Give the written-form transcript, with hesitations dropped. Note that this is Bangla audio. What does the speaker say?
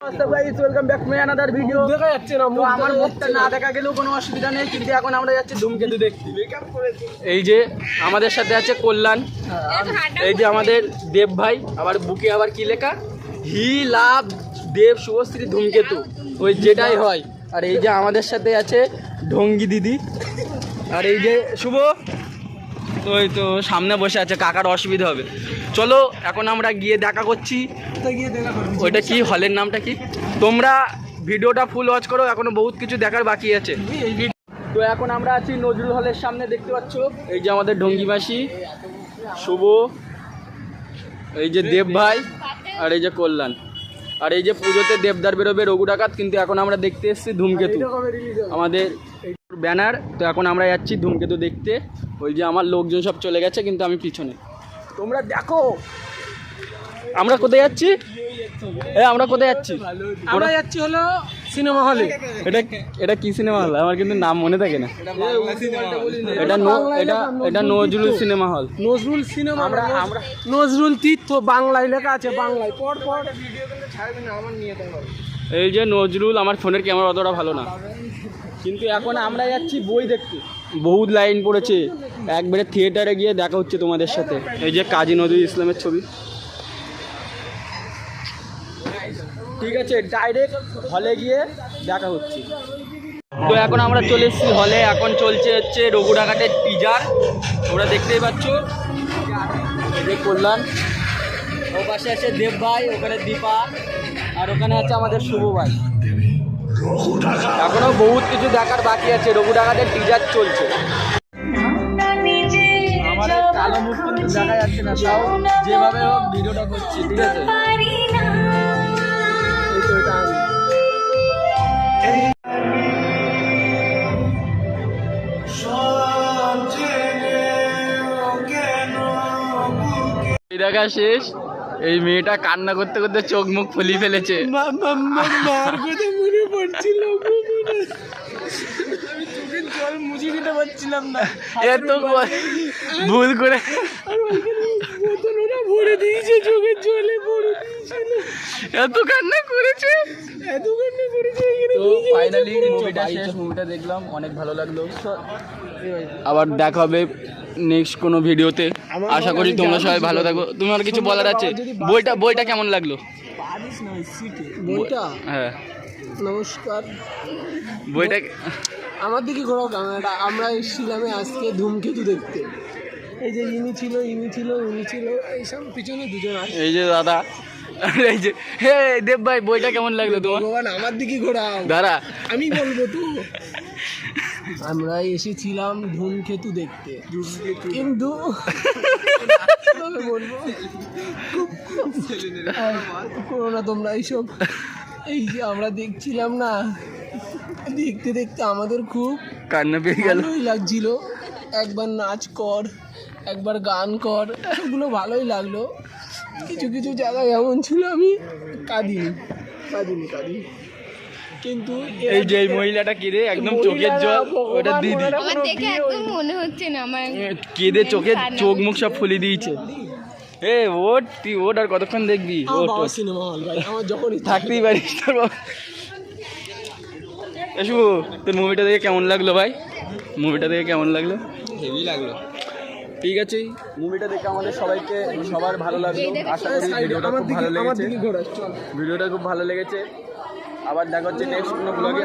Welcome back to another video. দেখা যাচ্ছে না, আমার মুখটা না দেখা গেলেও কোনো অসুবিধা নেই, কিন্তু এখন আমরা যাচ্ছি ধূমকেতু দেখতে। এই যে আমাদের সাথে আছে কল্যাণ, এই যে আমাদের দেব ভাই, আবার বুকে আবার কি লেখা, হি লাভ দেব শুভশ্রী ধূমকেতু, ওই যেটাই হয়। আর এই যে আমাদের সাথে আছে ঢঙ্গি দিদি, আর এই যে শুভ ওই তো সামনে বসে আছে, কাকার অসুবিধা হবে। চলো এখন আমরা গিয়ে দেখা করছি। ওইটা কি হলের নামটা কি, তোমরা ভিডিওটা ফুল ওয়াচ করো, এখনো বহুত কিছু দেখার বাকি আছে। তো এখন আমরা আছি নজরুল হলের সামনে, দেখতে পাচ্ছ এই যে আমাদের ঢঙ্গি মাসি, শুভ, এই যে দেব ভাই, আর এই যে কল্যাণ, আর এই যে পুজোতে দেবদার বেরোবে রঘু ডাকাত, কিন্তু এখন আমরা দেখতে এসেছি ধূমকেতু, আমাদের ব্যানার। তো এখন আমরা যাচ্ছি ধূমকেতু দেখতে। ওই যে আমার লোকজন সব চলে গেছে, কিন্তু আমি পিছনে, তোমরা দেখো আমরা কোথায় যাচ্ছি। আমরা কোথায় যাচ্ছি? আমরা যাচ্ছি হলো সিনেমা হলে। এটা কি সিনেমা হল? আমার কিন্তু নাম মনে থাকে না। এটা Nazrul cinema hall. Nazrul cinema, আমরা নজরুল তীর্থ বাংলায় লেখা আছে, বাংলায় পর পর ভিডিও কিন্তু ছাড়বে না, আমার নিয়ে দেবো। এই যে নজরুল, আমার ফোনের ক্যামেরা অতটা ভালো না, কিন্তু এখন আমরা যাচ্ছি বই দেখতে। বহুত লাইন পড়েছে, একবারে থিয়েটারে গিয়ে দেখা হচ্ছে তোমাদের সাথে। এই যে কাজী নজরুল ইসলামের ছবি। ঠিক আছে, ডাইরেক্ট হলে গিয়ে দেখা হচ্ছে। তো এখন আমরা চলে এসেছি হলে, এখন চলছে হচ্ছে রঘু ডাকাতের টিজার, তোমরা দেখতেই পাচ্ছ। এই যে কল্যাণ, ও পাশে আছে দেব ভাই, ওখানে দীপা, আর ওখানে আছে আমাদের শুভ ভাই। এখনো বহুত কিছু দেখার বাকি আছে, রঘু ডাকাতের টিজার চলছে। আমাদের কালো মুখ কিন্তু দেখা যাচ্ছে না, তাও যেভাবে হোক ভিডিওটা করছি, ঠিক আছে। দেখা শেষ, এই মেয়েটা কান্না করতে করতে চোখ মুখ ফুলিয়ে ফেলেছে। মার কথা মনে পড়ছিল, আমি চোখের জল মুছে দিতে পারছিলাম না, এত ভুল করে ভরে দিয়েছে, চোখের জলে ভরে দিয়েছিল, এত কান্না করেছে, এত কান্না করেছে। তো ফাইনালি মুভিটা শেষ, মুভিটা দেখলাম, অনেক ভালো লাগলো। আবার দেখা হবে নেক্সট কোনো ভিডিওতে, আশা করি তোমরা সবাই ভালো থাকো। তোমার কিছু বলার আছে? বইটা কেমন লাগলো? বইটা, হ্যাঁ নমস্কার। বইটা আমার দিকে ঘোরাও ক্যামেরাটা। আমরা এসেছিলাম আজকে ধূমকেতু দেখতে। এই যে ইনি ছিল, এইসব পিছনে দুজন আছে, এই যে দাদা, এই যে হে দেব ভাই, বইটা কেমন লাগলো তোমার? ভগবান আমার দিকে ঘোরাও, দাঁড়া আমি বলবো তো। আমরা এসেছিলাম ধূমকেতু দেখতে, কিন্তু বলবো করো না তোমরা এইসব। এই যে আমরা দেখছিলাম না, দেখতে দেখতে আমাদের খুব কান্না পেয়ে গেল, ভালোই লাগছিল। একবার নাচ কর, একবার গান কর, এগুলো ভালোই লাগলো। কিছু কিছু জায়গায় এমন ছিল আমি কাঁদিনি, কিন্তু এই যে মহিলাটা কেঁদে একদম চোখের জল, ওটা দিদি আমার দেখে একদম মনে হচ্ছে না, আমার কেঁদে চোখ মুখ সব ফুলে দিয়েছে। এ ওট, তুই ওট, আর কতক্ষণ দেখবি? সিনেমা হল ভাই, আমার যখনই থাকতেই পারিস। শুভ, তোর মুভিটা দেখে কেমন লাগলো ভাই? মুভিটা দেখে কেমন লাগলো? হেভি লাগলো। ঠিক আছে, মুভিটা দেখে আমাদের সবার ভালো লাগলো। আশা করি ভিডিওটা খুব ভালো লেগেছে। আবার দেখা হচ্ছে নেক্সট কোনো ব্লগে।